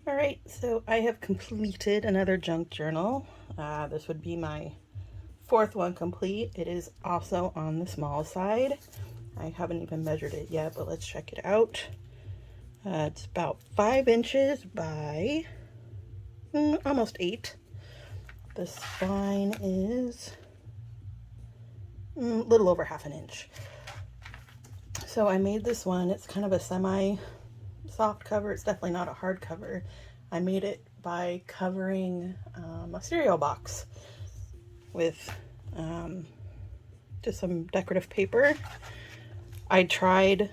All right, so I have completed another junk journal. This would be my fourth one complete. It is also on the small side. I haven't even measured it yet, but let's check it out. It's about 5 inches by almost 8. The spine is a little over half an inch. So I made this one. It's kind of a semi-soft cover. It's definitely not a hard cover. I made it by covering a cereal box with just some decorative paper. I tried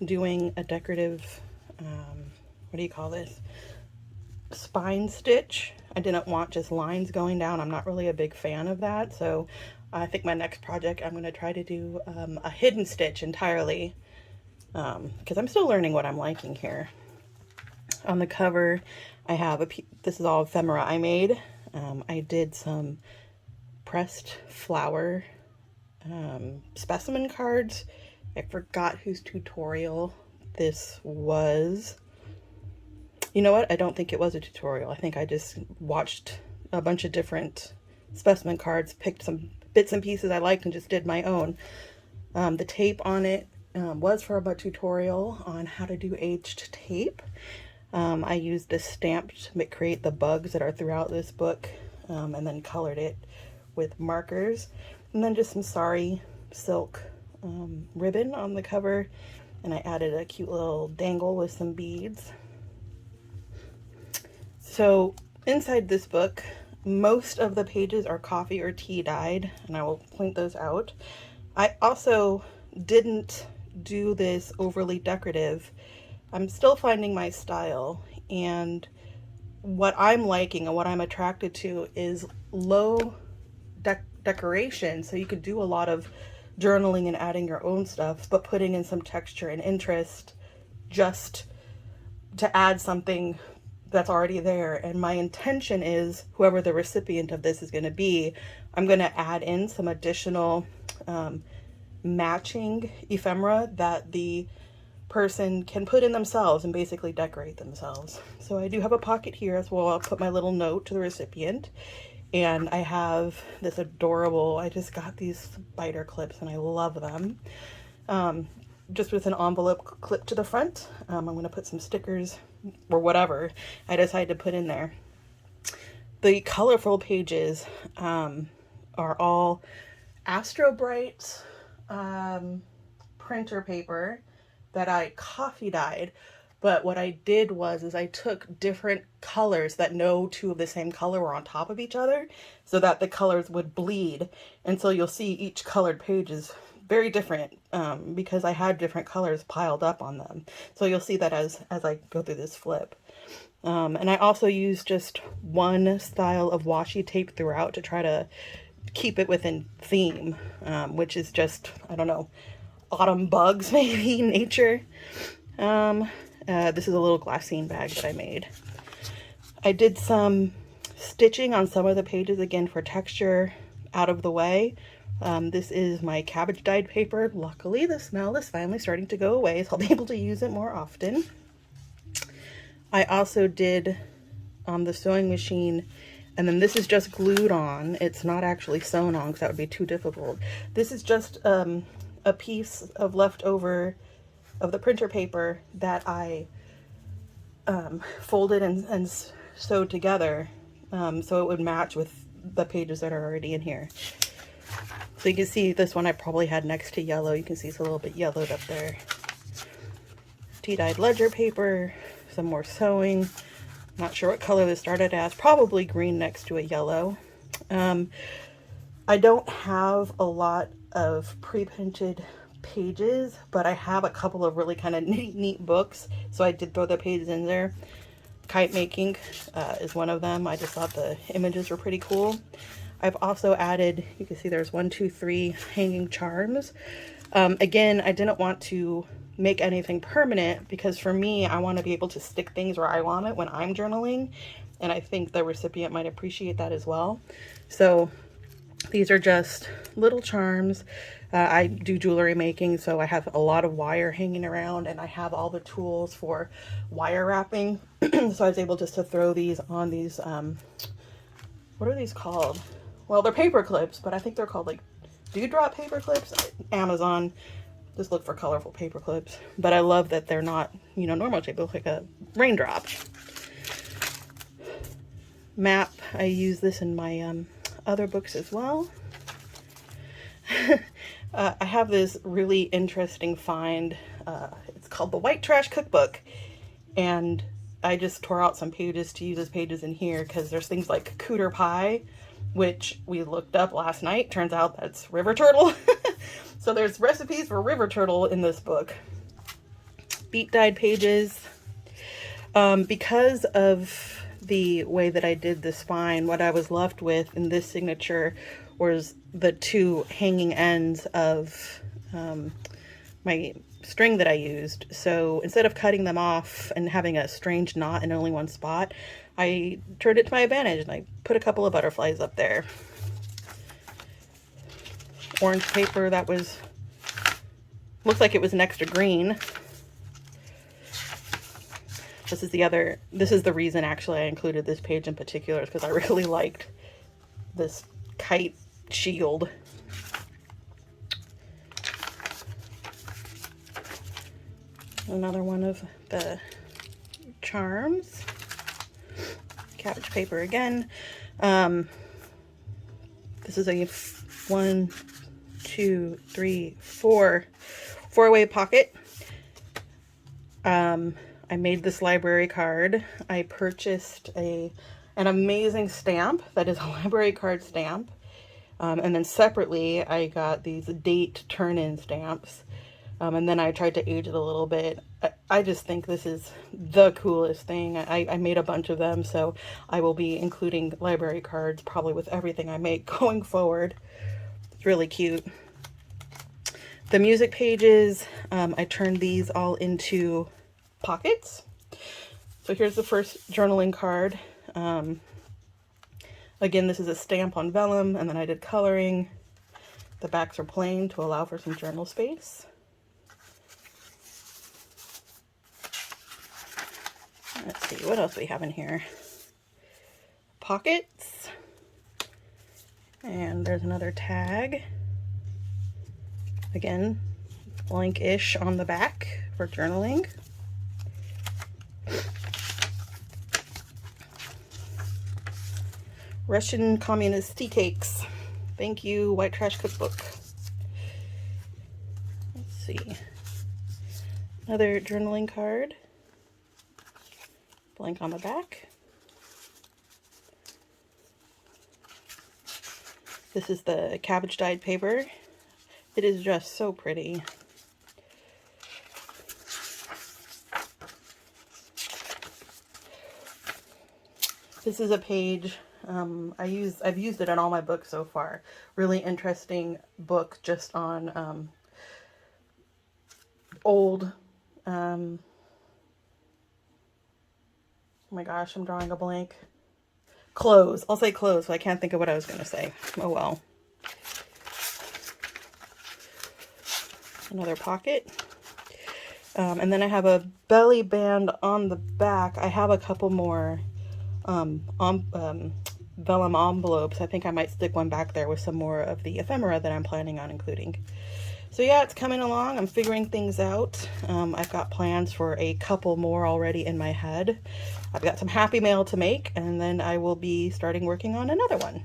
doing a decorative, what do you call this? Spine stitch. I didn't want just lines going down. I'm not really a big fan of that. So I think my next project, I'm going to try to do a hidden stitch entirely, because I'm still learning what I'm liking here. On the cover, I have this is all ephemera I made. I did some pressed flower specimen cards. I forgot whose tutorial this was. You know what? I don't think it was a tutorial. I think I just watched a bunch of different specimen cards, picked some bits and pieces I liked and just did my own. The tape on it was from a tutorial on how to do aged tape. I used this stamp to create the bugs that are throughout this book, and then colored it with markers, and then just some sari silk ribbon on the cover, and I added a cute little dangle with some beads. So inside this book, most of the pages are coffee or tea dyed, and I will point those out. I also didn't do this overly decorative. I'm still finding my style, and what I'm liking and what I'm attracted to is low decoration. So you could do a lot of journaling and adding your own stuff, but putting in some texture and interest just to add something that's already there. And my intention is, whoever the recipient of this is going to be, I'm going to add in some additional matching ephemera that the person can put in themselves and basically decorate themselves. So I do have a pocket here as well. I'll put my little note to the recipient. And I have this adorable, I just got these spider clips and I love them. Just with an envelope clip to the front. I'm going to put some stickers or whatever I decide to put in there. The colorful pages are all Astro Bright printer paper that I coffee dyed. But what I did was I took different colors that no two of the same color were on top of each other so that the colors would bleed. And so you'll see each colored page is very different because I had different colors piled up on them. So you'll see that as I go through this flip. And I also use just one style of washi tape throughout to try to keep it within theme, which is just, I don't know, autumn bugs, maybe, nature. This is a little glassine bag that I made. I did some stitching on some of the pages, again, for texture out of the way. This is my cabbage dyed paper. Luckily, the smell is finally starting to go away, so I'll be able to use it more often. I also did on the sewing machine, and then this is just glued on. It's not actually sewn on because that would be too difficult. This is just a piece of leftover of the printer paper that I folded and sewed together so it would match with the pages that are already in here. So you can see this one I probably had next to yellow. You can see it's a little bit yellowed up there. Tea-dyed ledger paper, some more sewing. Not sure what color this started as. Probably green next to a yellow. I don't have a lot of pre-printed pages, but I have a couple of really kind of neat books, so I did throw the pages in there. Kite making is one of them. I just thought the images were pretty cool. I've also added, you can see there's 1, 2, 3 hanging charms. Again, I didn't want to make anything permanent because for me, I want to be able to stick things where I want it when I'm journaling, and I think the recipient might appreciate that as well. So these are just little charms. I do jewelry making, so I have a lot of wire hanging around, and I have all the tools for wire wrapping. So I was able just to throw these on these, what are these called? Well, they're paper clips, but I think they're called like dewdrop paper clips. Amazon, just look for colorful paper clips. But I love that they're not, you know, normal shape. They look like a raindrop. Map, I use this in my other books as well. I have this really interesting find. It's called the White Trash Cookbook, and I just tore out some pages to use as pages in here because there's things like cooter pie, which we looked up last night. Turns out that's river turtle. So there's recipes for river turtle in this book. Beet dyed pages. Because of the way that I did the spine, what I was left with in this signature was the two hanging ends of my string that I used. So instead of cutting them off and having a strange knot in only one spot, I turned it to my advantage and I put a couple of butterflies up there. Orange paper that looks like it was an extra green. This is the reason actually I included this page in particular, is because I really liked this kite shield. Another one of the charms. Cabbage paper again. This is a 1, 2, 3, 4-way pocket. I made this library card. I purchased an amazing stamp that is a library card stamp. And then separately, I got these date turn-in stamps. And then I tried to age it a little bit. I just think this is the coolest thing. I made a bunch of them, so I will be including library cards probably with everything I make going forward. It's really cute. The music pages, I turned these all into pockets. So here's the first journaling card. Again, this is a stamp on vellum, and then I did coloring. The backs are plain to allow for some journal space. Let's see, what else we have in here? Pockets. And there's another tag. Again, blank-ish on the back for journaling. Russian communist tea cakes. Thank you, White Trash Cookbook. Let's see. Another journaling card. Blank on the back. This is the cabbage dyed paper. It is just so pretty. This is a page I've used it in all my books so far. Really interesting book just on old oh my gosh, I'm drawing a blank. Clothes. I'll say clothes, but I can't think of what I was going to say. Oh well. Another pocket. And then I have a belly band on the back. I have a couple more vellum envelopes. I think I might stick one back there with some more of the ephemera that I'm planning on including. So yeah, it's coming along. I'm figuring things out. I've got plans for a couple more already in my head. I've got some happy mail to make, and then I will be starting working on another one.